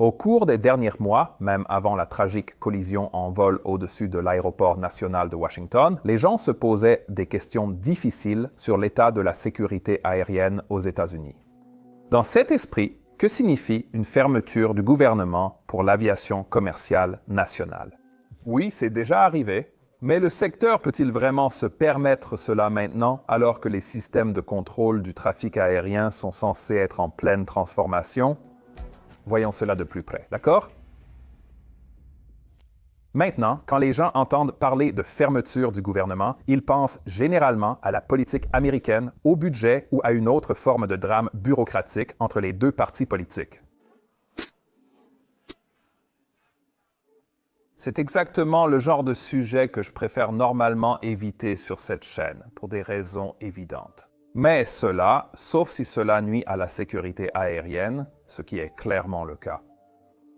Au cours des derniers mois, même avant la tragique collision en vol au-dessus de l'aéroport national de Washington, les gens se posaient des questions difficiles sur l'état de la sécurité aérienne aux États-Unis. Dans cet esprit, que signifie une fermeture du gouvernement pour l'aviation commerciale nationale? Oui, c'est déjà arrivé, mais le secteur peut-il vraiment se permettre cela maintenant alors que les systèmes de contrôle du trafic aérien sont censés être en pleine transformation? Voyons cela de plus près, d'accord? Maintenant, quand les gens entendent parler de fermeture du gouvernement, ils pensent généralement à la politique américaine, au budget ou à une autre forme de drame bureaucratique entre les deux partis politiques. C'est exactement le genre de sujet que je préfère normalement éviter sur cette chaîne, pour des raisons évidentes. Mais cela, sauf si cela nuit à la sécurité aérienne, ce qui est clairement le cas.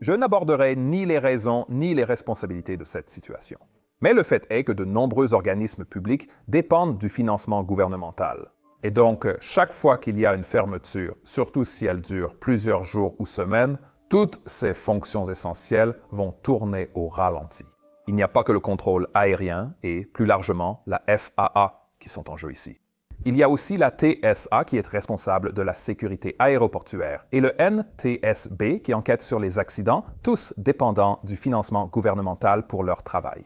Je n'aborderai ni les raisons ni les responsabilités de cette situation. Mais le fait est que de nombreux organismes publics dépendent du financement gouvernemental. Et donc, chaque fois qu'il y a une fermeture, surtout si elle dure plusieurs jours ou semaines, toutes ces fonctions essentielles vont tourner au ralenti. Il n'y a pas que le contrôle aérien et, plus largement, la FAA qui sont en jeu ici. Il y a aussi la TSA qui est responsable de la sécurité aéroportuaire et le NTSB qui enquête sur les accidents, tous dépendants du financement gouvernemental pour leur travail.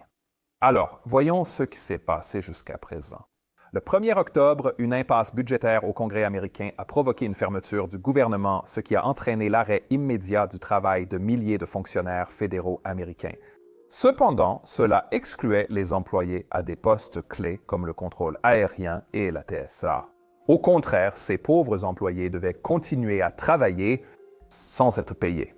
Alors, voyons ce qui s'est passé jusqu'à présent. Le 1er octobre, une impasse budgétaire au Congrès américain a provoqué une fermeture du gouvernement, ce qui a entraîné l'arrêt immédiat du travail de milliers de fonctionnaires fédéraux américains. Cependant, cela excluait les employés à des postes clés comme le contrôle aérien et la TSA. Au contraire, ces pauvres employés devaient continuer à travailler sans être payés.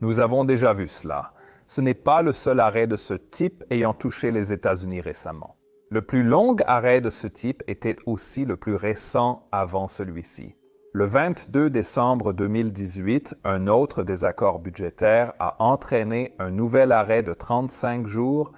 Nous avons déjà vu cela. Ce n'est pas le seul arrêt de ce type ayant touché les États-Unis récemment. Le plus long arrêt de ce type était aussi le plus récent avant celui-ci. Le 22 décembre 2018, un autre désaccord budgétaire a entraîné un nouvel arrêt de 35 jours.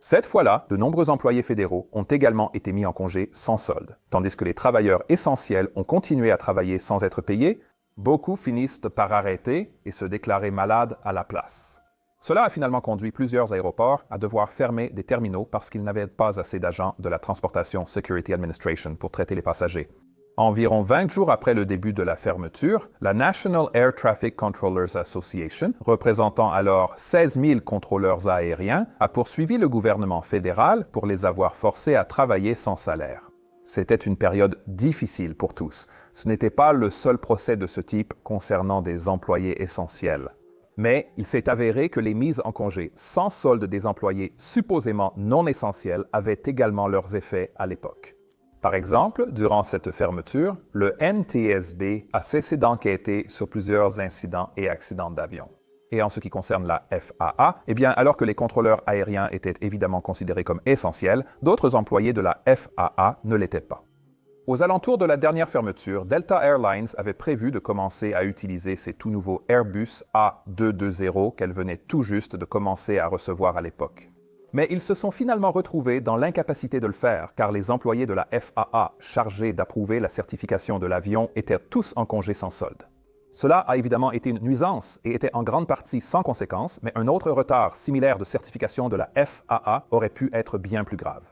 Cette fois-là, de nombreux employés fédéraux ont également été mis en congé sans solde. Tandis que les travailleurs essentiels ont continué à travailler sans être payés, beaucoup finissent par arrêter et se déclarer malades à la place. Cela a finalement conduit plusieurs aéroports à devoir fermer des terminaux parce qu'ils n'avaient pas assez d'agents de la Transportation Security Administration pour traiter les passagers. Environ 20 jours après le début de la fermeture, la National Air Traffic Controllers Association, représentant alors 16 000 contrôleurs aériens, a poursuivi le gouvernement fédéral pour les avoir forcés à travailler sans salaire. C'était une période difficile pour tous. Ce n'était pas le seul procès de ce type concernant des employés essentiels. Mais il s'est avéré que les mises en congé sans solde des employés supposément non essentiels avaient également leurs effets à l'époque. Par exemple, durant cette fermeture, le NTSB a cessé d'enquêter sur plusieurs incidents et accidents d'avion. Et en ce qui concerne la FAA, alors que les contrôleurs aériens étaient évidemment considérés comme essentiels, d'autres employés de la FAA ne l'étaient pas. Aux alentours de la dernière fermeture, Delta Airlines avait prévu de commencer à utiliser ses tout nouveaux Airbus A220 qu'elle venait tout juste de commencer à recevoir à l'époque. Mais ils se sont finalement retrouvés dans l'incapacité de le faire car les employés de la FAA chargés d'approuver la certification de l'avion étaient tous en congé sans solde. Cela a évidemment été une nuisance et était en grande partie sans conséquence, mais un autre retard similaire de certification de la FAA aurait pu être bien plus grave.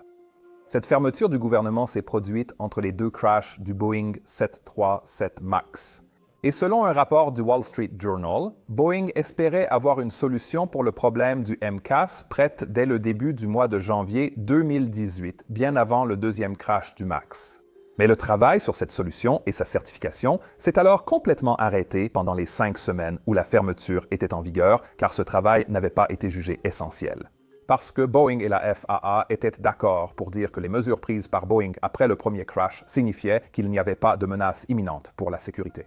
Cette fermeture du gouvernement s'est produite entre les deux crashs du Boeing 737 MAX. Et selon un rapport du Wall Street Journal, Boeing espérait avoir une solution pour le problème du MCAS prête dès le début du mois de janvier 2018, bien avant le deuxième crash du MAX. Mais le travail sur cette solution et sa certification s'est alors complètement arrêté pendant les 5 semaines où la fermeture était en vigueur, car ce travail n'avait pas été jugé essentiel. Parce que Boeing et la FAA étaient d'accord pour dire que les mesures prises par Boeing après le premier crash signifiaient qu'il n'y avait pas de menace imminente pour la sécurité.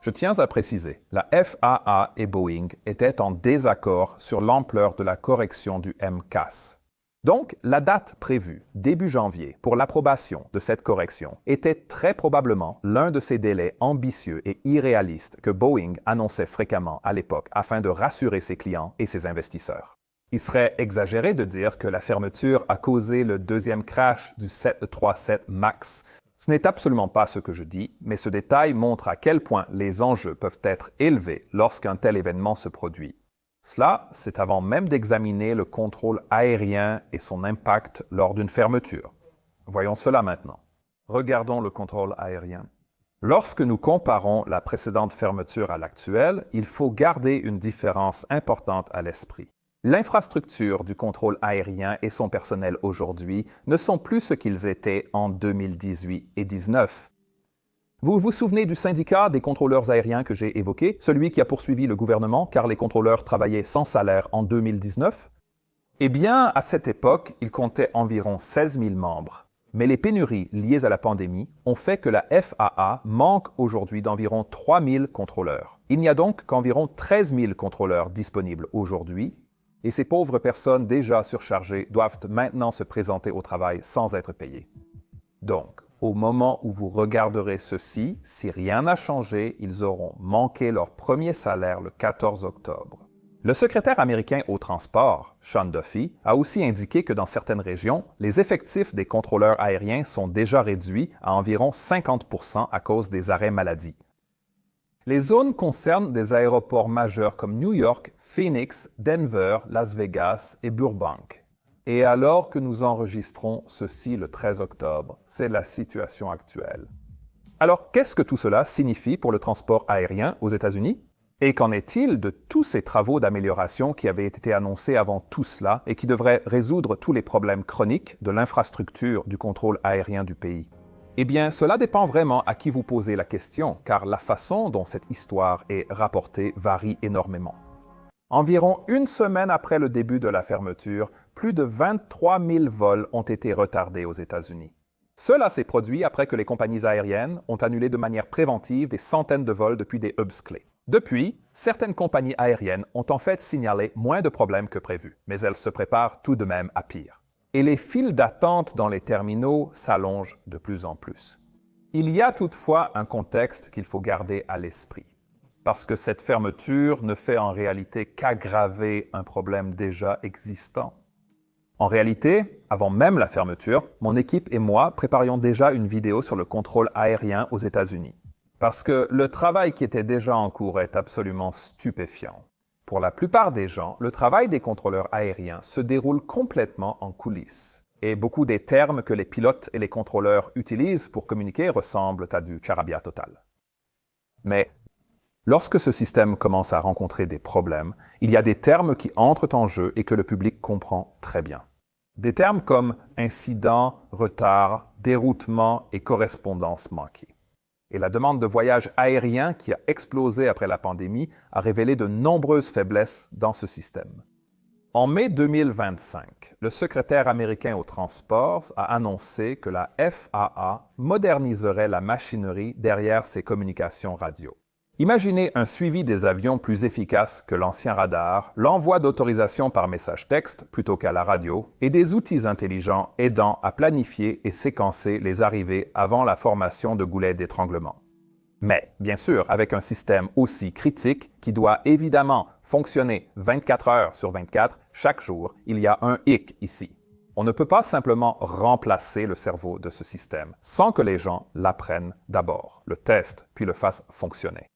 Je tiens à préciser, la FAA et Boeing étaient en désaccord sur l'ampleur de la correction du MCAS. Donc, la date prévue, début janvier, pour l'approbation de cette correction était très probablement l'un de ces délais ambitieux et irréalistes que Boeing annonçait fréquemment à l'époque afin de rassurer ses clients et ses investisseurs. Il serait exagéré de dire que la fermeture a causé le deuxième crash du 737 MAX. Ce n'est absolument pas ce que je dis, mais ce détail montre à quel point les enjeux peuvent être élevés lorsqu'un tel événement se produit. Cela, c'est avant même d'examiner le contrôle aérien et son impact lors d'une fermeture. Voyons cela maintenant. Regardons le contrôle aérien. Lorsque nous comparons la précédente fermeture à l'actuelle, il faut garder une différence importante à l'esprit. L'infrastructure du contrôle aérien et son personnel aujourd'hui ne sont plus ce qu'ils étaient en 2018 et 2019. Vous vous souvenez du syndicat des contrôleurs aériens que j'ai évoqué, celui qui a poursuivi le gouvernement car les contrôleurs travaillaient sans salaire en 2019? Eh bien, à cette époque, il comptait environ 16 000 membres. Mais les pénuries liées à la pandémie ont fait que la FAA manque aujourd'hui d'environ 3 000 contrôleurs. Il n'y a donc qu'environ 13 000 contrôleurs disponibles aujourd'hui, et ces pauvres personnes déjà surchargées doivent maintenant se présenter au travail sans être payées. Donc, au moment où vous regarderez ceci, si rien n'a changé, ils auront manqué leur premier salaire le 14 octobre. Le secrétaire américain au transport, Sean Duffy, a aussi indiqué que dans certaines régions, les effectifs des contrôleurs aériens sont déjà réduits à environ 50% à cause des arrêts maladie. Les zones concernent des aéroports majeurs comme New York, Phoenix, Denver, Las Vegas et Burbank. Et alors que nous enregistrons ceci le 13 octobre, c'est la situation actuelle. Alors, qu'est-ce que tout cela signifie pour le transport aérien aux États-Unis? Et qu'en est-il de tous ces travaux d'amélioration qui avaient été annoncés avant tout cela et qui devraient résoudre tous les problèmes chroniques de l'infrastructure du contrôle aérien du pays? Eh bien, cela dépend vraiment à qui vous posez la question, car la façon dont cette histoire est rapportée varie énormément. Environ une semaine après le début de la fermeture, plus de 23 000 vols ont été retardés aux États-Unis. Cela s'est produit après que les compagnies aériennes ont annulé de manière préventive des centaines de vols depuis des hubs clés. Depuis, certaines compagnies aériennes ont en fait signalé moins de problèmes que prévu, mais elles se préparent tout de même à pire. Et les files d'attente dans les terminaux s'allongent de plus en plus. Il y a toutefois un contexte qu'il faut garder à l'esprit, parce que cette fermeture ne fait en réalité qu'aggraver un problème déjà existant. En réalité, avant même la fermeture, mon équipe et moi préparions déjà une vidéo sur le contrôle aérien aux États-Unis. Parce que le travail qui était déjà en cours est absolument stupéfiant. Pour la plupart des gens, le travail des contrôleurs aériens se déroule complètement en coulisses. Et beaucoup des termes que les pilotes et les contrôleurs utilisent pour communiquer ressemblent à du charabia total. Mais lorsque ce système commence à rencontrer des problèmes, il y a des termes qui entrent en jeu et que le public comprend très bien. Des termes comme incident, retard, déroutement et correspondance manquée. Et la demande de voyage aérien qui a explosé après la pandémie a révélé de nombreuses faiblesses dans ce système. En mai 2025, le secrétaire américain au transport a annoncé que la FAA moderniserait la machinerie derrière ses communications radio. Imaginez un suivi des avions plus efficace que l'ancien radar, l'envoi d'autorisation par message texte plutôt qu'à la radio, et des outils intelligents aidant à planifier et séquencer les arrivées avant la formation de goulets d'étranglement. Mais, bien sûr, avec un système aussi critique qui doit évidemment fonctionner 24 heures sur 24 chaque jour, il y a un hic ici. On ne peut pas simplement remplacer le cerveau de ce système sans que les gens l'apprennent d'abord, le testent, puis le fassent fonctionner.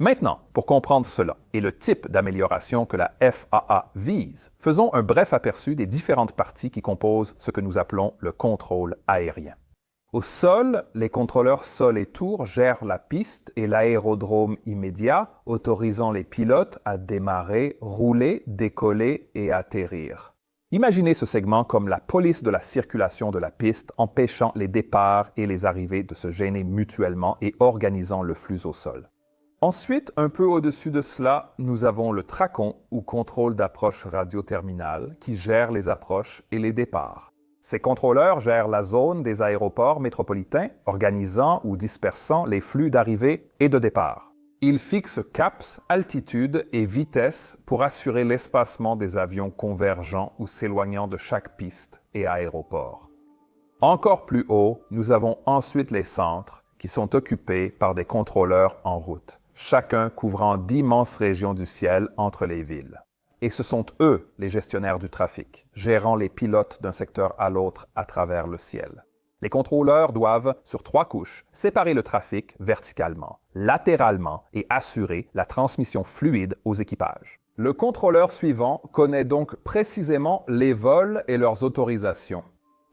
Maintenant, pour comprendre cela et le type d'amélioration que la FAA vise, faisons un bref aperçu des différentes parties qui composent ce que nous appelons le contrôle aérien. Au sol, les contrôleurs sol et tour gèrent la piste et l'aérodrome immédiat, autorisant les pilotes à démarrer, rouler, décoller et atterrir. Imaginez ce segment comme la police de la circulation de la piste, empêchant les départs et les arrivées de se gêner mutuellement et organisant le flux au sol. Ensuite, un peu au-dessus de cela, nous avons le TRACON, ou contrôle d'approche radio-terminale, qui gère les approches et les départs. Ces contrôleurs gèrent la zone des aéroports métropolitains, organisant ou dispersant les flux d'arrivée et de départ. Ils fixent caps, altitude et vitesse pour assurer l'espacement des avions convergeant ou s'éloignant de chaque piste et aéroport. Encore plus haut, nous avons ensuite les centres, qui sont occupés par des contrôleurs en route, chacun couvrant d'immenses régions du ciel entre les villes. Et ce sont eux, les gestionnaires du trafic, gérant les pilotes d'un secteur à l'autre à travers le ciel. Les contrôleurs doivent, sur 3 couches, séparer le trafic verticalement, latéralement et assurer la transmission fluide aux équipages. Le contrôleur suivant connaît donc précisément les vols et leurs autorisations.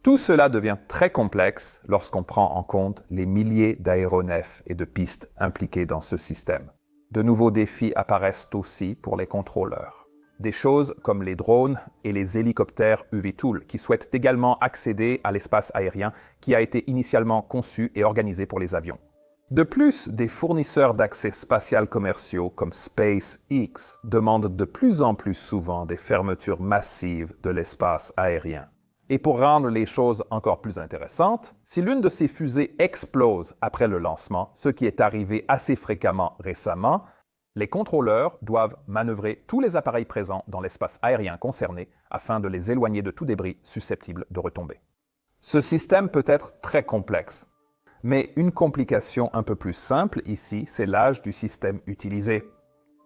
Tout cela devient très complexe lorsqu'on prend en compte les milliers d'aéronefs et de pistes impliqués dans ce système. De nouveaux défis apparaissent aussi pour les contrôleurs. Des choses comme les drones et les hélicoptères eVTOL qui souhaitent également accéder à l'espace aérien qui a été initialement conçu et organisé pour les avions. De plus, des fournisseurs d'accès spatial commerciaux comme SpaceX demandent de plus en plus souvent des fermetures massives de l'espace aérien. Et pour rendre les choses encore plus intéressantes, si l'une de ces fusées explose après le lancement, ce qui est arrivé assez fréquemment récemment, les contrôleurs doivent manœuvrer tous les appareils présents dans l'espace aérien concerné afin de les éloigner de tout débris susceptible de retomber. Ce système peut être très complexe, mais une complication un peu plus simple ici, c'est l'âge du système utilisé.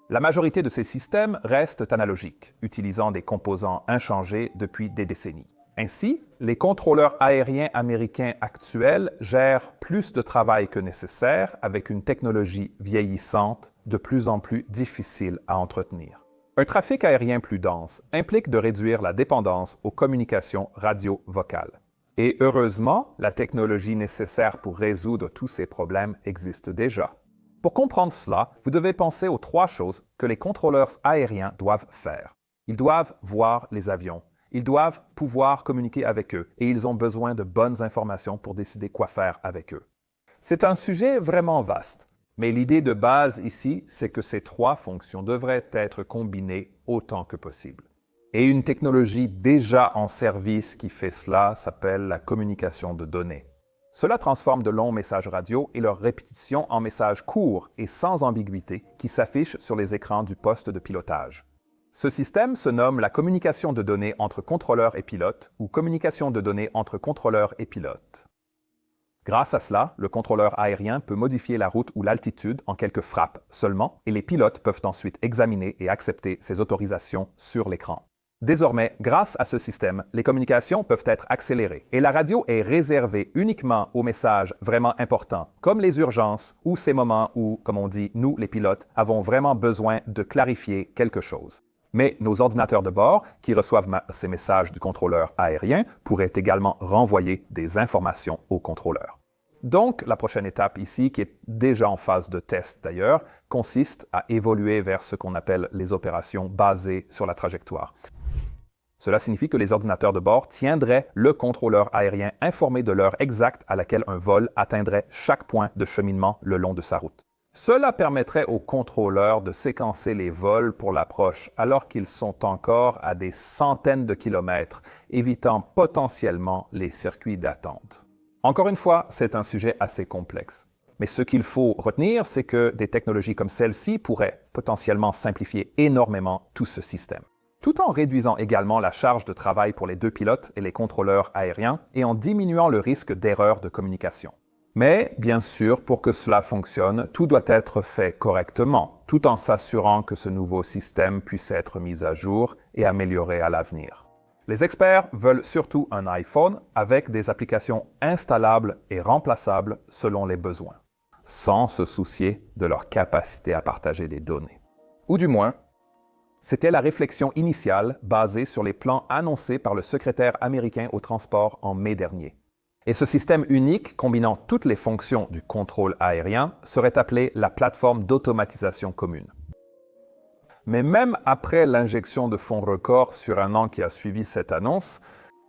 La majorité de ces systèmes restent analogiques, utilisant des composants inchangés depuis des décennies. Ainsi, les contrôleurs aériens américains actuels gèrent plus de travail que nécessaire avec une technologie vieillissante de plus en plus difficile à entretenir. Un trafic aérien plus dense implique de réduire la dépendance aux communications radio-vocales. Et heureusement, la technologie nécessaire pour résoudre tous ces problèmes existe déjà. Pour comprendre cela, vous devez penser aux 3 choses que les contrôleurs aériens doivent faire. Ils doivent voir les avions. Ils doivent pouvoir communiquer avec eux et ils ont besoin de bonnes informations pour décider quoi faire avec eux. C'est un sujet vraiment vaste, mais l'idée de base ici, c'est que ces 3 fonctions devraient être combinées autant que possible. Et une technologie déjà en service qui fait cela s'appelle la communication de données. Cela transforme de longs messages radio et leur répétition en messages courts et sans ambiguïté qui s'affichent sur les écrans du poste de pilotage. Ce système se nomme la communication de données entre contrôleurs et pilotes ou communication de données entre contrôleurs et pilotes. Grâce à cela, le contrôleur aérien peut modifier la route ou l'altitude en quelques frappes seulement et les pilotes peuvent ensuite examiner et accepter ces autorisations sur l'écran. Désormais, grâce à ce système, les communications peuvent être accélérées et la radio est réservée uniquement aux messages vraiment importants, comme les urgences ou ces moments où, comme on dit, nous, les pilotes, avons vraiment besoin de clarifier quelque chose. Mais nos ordinateurs de bord, qui reçoivent ces messages du contrôleur aérien, pourraient également renvoyer des informations au contrôleur. Donc, la prochaine étape ici, qui est déjà en phase de test d'ailleurs, consiste à évoluer vers ce qu'on appelle les opérations basées sur la trajectoire. Cela signifie que les ordinateurs de bord tiendraient le contrôleur aérien informé de l'heure exacte à laquelle un vol atteindrait chaque point de cheminement le long de sa route. Cela permettrait aux contrôleurs de séquencer les vols pour l'approche alors qu'ils sont encore à des centaines de kilomètres, évitant potentiellement les circuits d'attente. Encore une fois, c'est un sujet assez complexe. Mais ce qu'il faut retenir, c'est que des technologies comme celle-ci pourraient potentiellement simplifier énormément tout ce système, tout en réduisant également la charge de travail pour les 2 pilotes et les contrôleurs aériens et en diminuant le risque d'erreurs de communication. Mais, bien sûr, pour que cela fonctionne, tout doit être fait correctement, tout en s'assurant que ce nouveau système puisse être mis à jour et amélioré à l'avenir. Les experts veulent surtout un iPhone avec des applications installables et remplaçables selon les besoins, sans se soucier de leur capacité à partager des données. Ou du moins, c'était la réflexion initiale basée sur les plans annoncés par le secrétaire américain au transport en mai dernier. Et ce système unique, combinant toutes les fonctions du contrôle aérien, serait appelé la plateforme d'automatisation commune. Mais même après l'injection de fonds records sur un an qui a suivi cette annonce,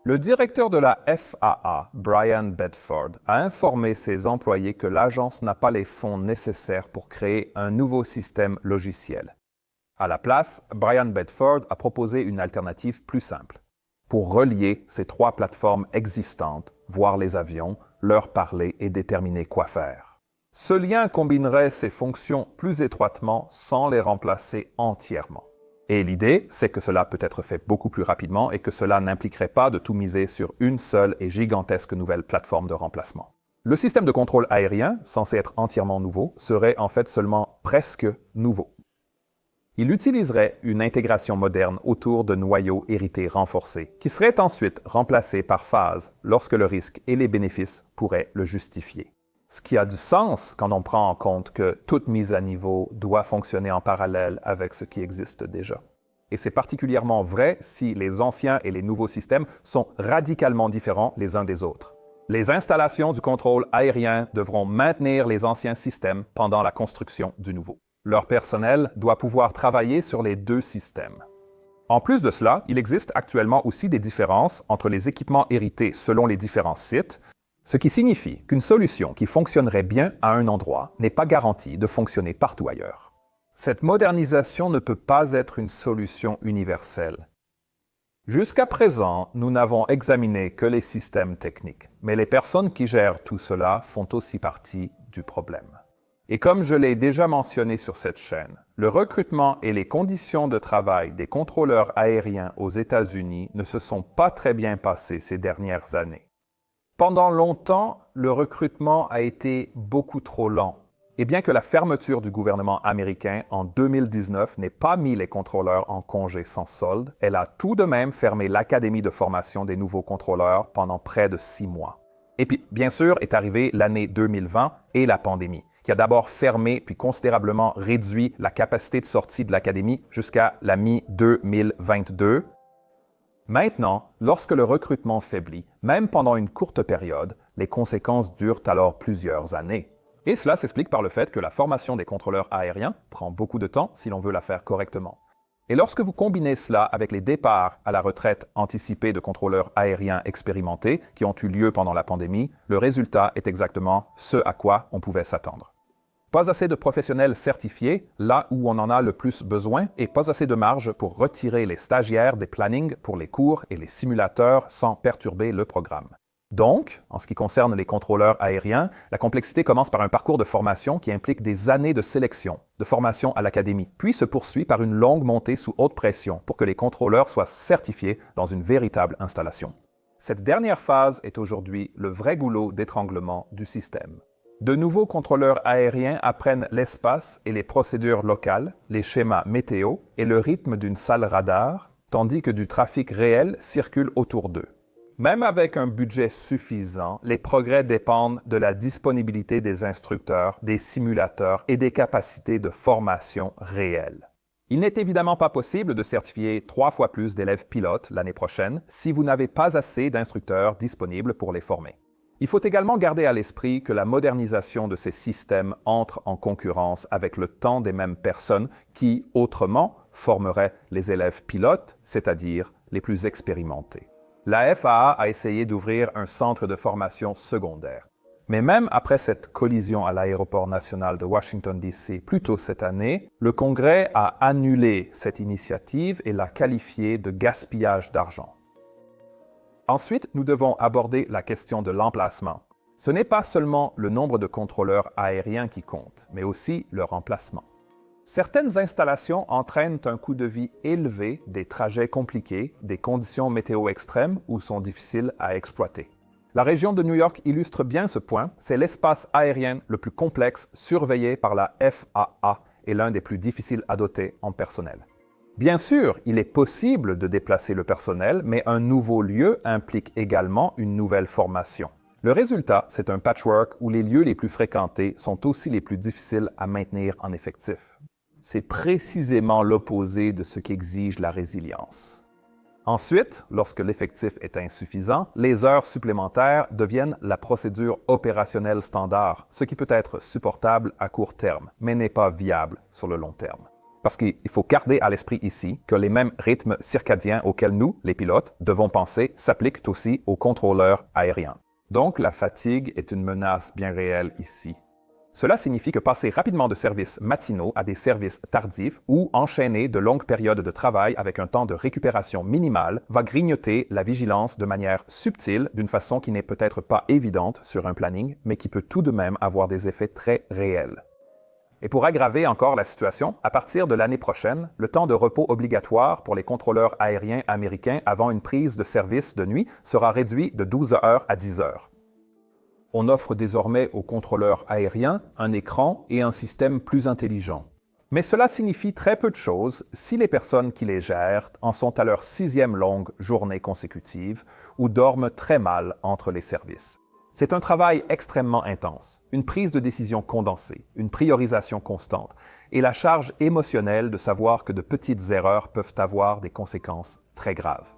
le directeur de la FAA, Brian Bedford, a informé ses employés que l'agence n'a pas les fonds nécessaires pour créer un nouveau système logiciel. À la place, Brian Bedford a proposé une alternative plus simple. Pour relier ces 3 plateformes existantes, voir les avions, leur parler et déterminer quoi faire. Ce lien combinerait ces fonctions plus étroitement sans les remplacer entièrement. Et l'idée, c'est que cela peut être fait beaucoup plus rapidement et que cela n'impliquerait pas de tout miser sur une seule et gigantesque nouvelle plateforme de remplacement. Le système de contrôle aérien, censé être entièrement nouveau, serait en fait seulement presque nouveau. Il utiliserait une intégration moderne autour de noyaux hérités renforcés, qui seraient ensuite remplacés par phases lorsque le risque et les bénéfices pourraient le justifier. Ce qui a du sens quand on prend en compte que toute mise à niveau doit fonctionner en parallèle avec ce qui existe déjà. Et c'est particulièrement vrai si les anciens et les nouveaux systèmes sont radicalement différents les uns des autres. Les installations du contrôle aérien devront maintenir les anciens systèmes pendant la construction du nouveau. Leur personnel doit pouvoir travailler sur les deux systèmes. En plus de cela, il existe actuellement aussi des différences entre les équipements hérités selon les différents sites, ce qui signifie qu'une solution qui fonctionnerait bien à un endroit n'est pas garantie de fonctionner partout ailleurs. Cette modernisation ne peut pas être une solution universelle. Jusqu'à présent, nous n'avons examiné que les systèmes techniques, mais les personnes qui gèrent tout cela font aussi partie du problème. Et comme je l'ai déjà mentionné sur cette chaîne, le recrutement et les conditions de travail des contrôleurs aériens aux États-Unis ne se sont pas très bien passés ces dernières années. Pendant longtemps, le recrutement a été beaucoup trop lent. Et bien que la fermeture du gouvernement américain en 2019 n'ait pas mis les contrôleurs en congé sans solde, elle a tout de même fermé l'Académie de formation des nouveaux contrôleurs pendant près de 6 mois. Et puis, bien sûr, est arrivée l'année 2020 et la pandémie, qui a d'abord fermé puis considérablement réduit la capacité de sortie de l'Académie jusqu'à la mi-2022. Maintenant, lorsque le recrutement faiblit, même pendant une courte période, les conséquences durent alors plusieurs années. Et cela s'explique par le fait que la formation des contrôleurs aériens prend beaucoup de temps si l'on veut la faire correctement. Et lorsque vous combinez cela avec les départs à la retraite anticipés de contrôleurs aériens expérimentés qui ont eu lieu pendant la pandémie, le résultat est exactement ce à quoi on pouvait s'attendre. Pas assez de professionnels certifiés là où on en a le plus besoin et pas assez de marge pour retirer les stagiaires des plannings pour les cours et les simulateurs sans perturber le programme. Donc, en ce qui concerne les contrôleurs aériens, la complexité commence par un parcours de formation qui implique des années de sélection, de formation à l'académie, puis se poursuit par une longue montée sous haute pression pour que les contrôleurs soient certifiés dans une véritable installation. Cette dernière phase est aujourd'hui le vrai goulot d'étranglement du système. De nouveaux contrôleurs aériens apprennent l'espace et les procédures locales, les schémas météo et le rythme d'une salle radar, tandis que du trafic réel circule autour d'eux. Même avec un budget suffisant, les progrès dépendent de la disponibilité des instructeurs, des simulateurs et des capacités de formation réelles. Il n'est évidemment pas possible de certifier 3 fois plus d'élèves pilotes l'année prochaine si vous n'avez pas assez d'instructeurs disponibles pour les former. Il faut également garder à l'esprit que la modernisation de ces systèmes entre en concurrence avec le temps des mêmes personnes qui, autrement, formeraient les élèves pilotes, c'est-à-dire les plus expérimentés. La FAA a essayé d'ouvrir un centre de formation secondaire. Mais même après cette collision à l'aéroport national de Washington, D.C. plus tôt cette année, le Congrès a annulé cette initiative et l'a qualifiée de gaspillage d'argent. Ensuite, nous devons aborder la question de l'emplacement. Ce n'est pas seulement le nombre de contrôleurs aériens qui compte, mais aussi leur emplacement. Certaines installations entraînent un coût de vie élevé, des trajets compliqués, des conditions météo extrêmes ou sont difficiles à exploiter. La région de New York illustre bien ce point. C'est l'espace aérien le plus complexe surveillé par la FAA et l'un des plus difficiles à doter en personnel. Bien sûr, il est possible de déplacer le personnel, mais un nouveau lieu implique également une nouvelle formation. Le résultat, c'est un patchwork où les lieux les plus fréquentés sont aussi les plus difficiles à maintenir en effectif. C'est précisément l'opposé de ce qu'exige la résilience. Ensuite, lorsque l'effectif est insuffisant, les heures supplémentaires deviennent la procédure opérationnelle standard, ce qui peut être supportable à court terme, mais n'est pas viable sur le long terme. Parce qu'il faut garder à l'esprit ici que les mêmes rythmes circadiens auxquels nous, les pilotes, devons penser s'appliquent aussi aux contrôleurs aériens. Donc, la fatigue est une menace bien réelle ici. Cela signifie que passer rapidement de services matinaux à des services tardifs ou enchaîner de longues périodes de travail avec un temps de récupération minimal va grignoter la vigilance de manière subtile d'une façon qui n'est peut-être pas évidente sur un planning, mais qui peut tout de même avoir des effets très réels. Et pour aggraver encore la situation, à partir de l'année prochaine, le temps de repos obligatoire pour les contrôleurs aériens américains avant une prise de service de nuit sera réduit de 12 heures à 10 heures. On offre désormais aux contrôleurs aériens un écran et un système plus intelligent. Mais cela signifie très peu de choses si les personnes qui les gèrent en sont à leur 6e longue journée consécutive ou dorment très mal entre les services. C'est un travail extrêmement intense, une prise de décision condensée, une priorisation constante et la charge émotionnelle de savoir que de petites erreurs peuvent avoir des conséquences très graves.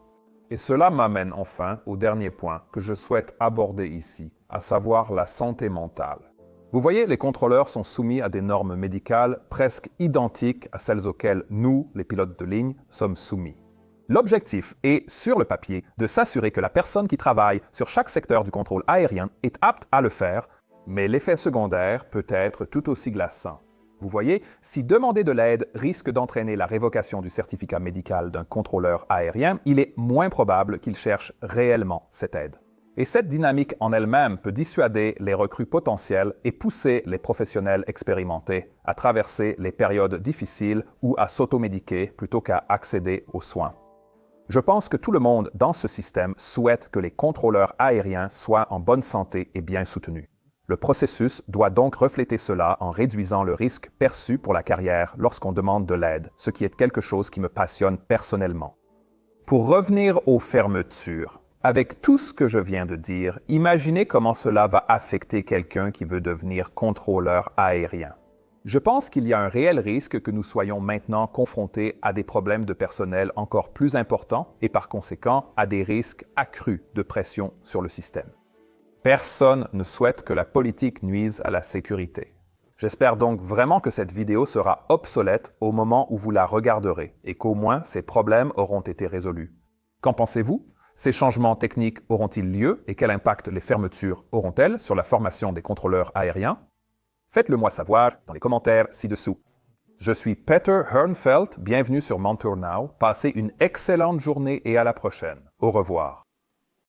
Et cela m'amène enfin au dernier point que je souhaite aborder ici, à savoir la santé mentale. Vous voyez, les contrôleurs sont soumis à des normes médicales presque identiques à celles auxquelles nous, les pilotes de ligne, sommes soumis. L'objectif est, sur le papier, de s'assurer que la personne qui travaille sur chaque secteur du contrôle aérien est apte à le faire, mais l'effet secondaire peut être tout aussi glaçant. Vous voyez, si demander de l'aide risque d'entraîner la révocation du certificat médical d'un contrôleur aérien, il est moins probable qu'il cherche réellement cette aide. Et cette dynamique en elle-même peut dissuader les recrues potentielles et pousser les professionnels expérimentés à traverser les périodes difficiles ou à s'automédiquer plutôt qu'à accéder aux soins. Je pense que tout le monde dans ce système souhaite que les contrôleurs aériens soient en bonne santé et bien soutenus. Le processus doit donc refléter cela en réduisant le risque perçu pour la carrière lorsqu'on demande de l'aide, ce qui est quelque chose qui me passionne personnellement. Pour revenir aux fermetures, avec tout ce que je viens de dire, imaginez comment cela va affecter quelqu'un qui veut devenir contrôleur aérien. Je pense qu'il y a un réel risque que nous soyons maintenant confrontés à des problèmes de personnel encore plus importants et par conséquent à des risques accrus de pression sur le système. Personne ne souhaite que la politique nuise à la sécurité. J'espère donc vraiment que cette vidéo sera obsolète au moment où vous la regarderez et qu'au moins ces problèmes auront été résolus. Qu'en pensez-vous? Ces changements techniques auront-ils lieu et quel impact les fermetures auront-elles sur la formation des contrôleurs aériens? Faites-le moi savoir dans les commentaires ci-dessous. Je suis Peter Hernfeld, bienvenue sur Montour Now. Passez une excellente journée et à la prochaine. Au revoir.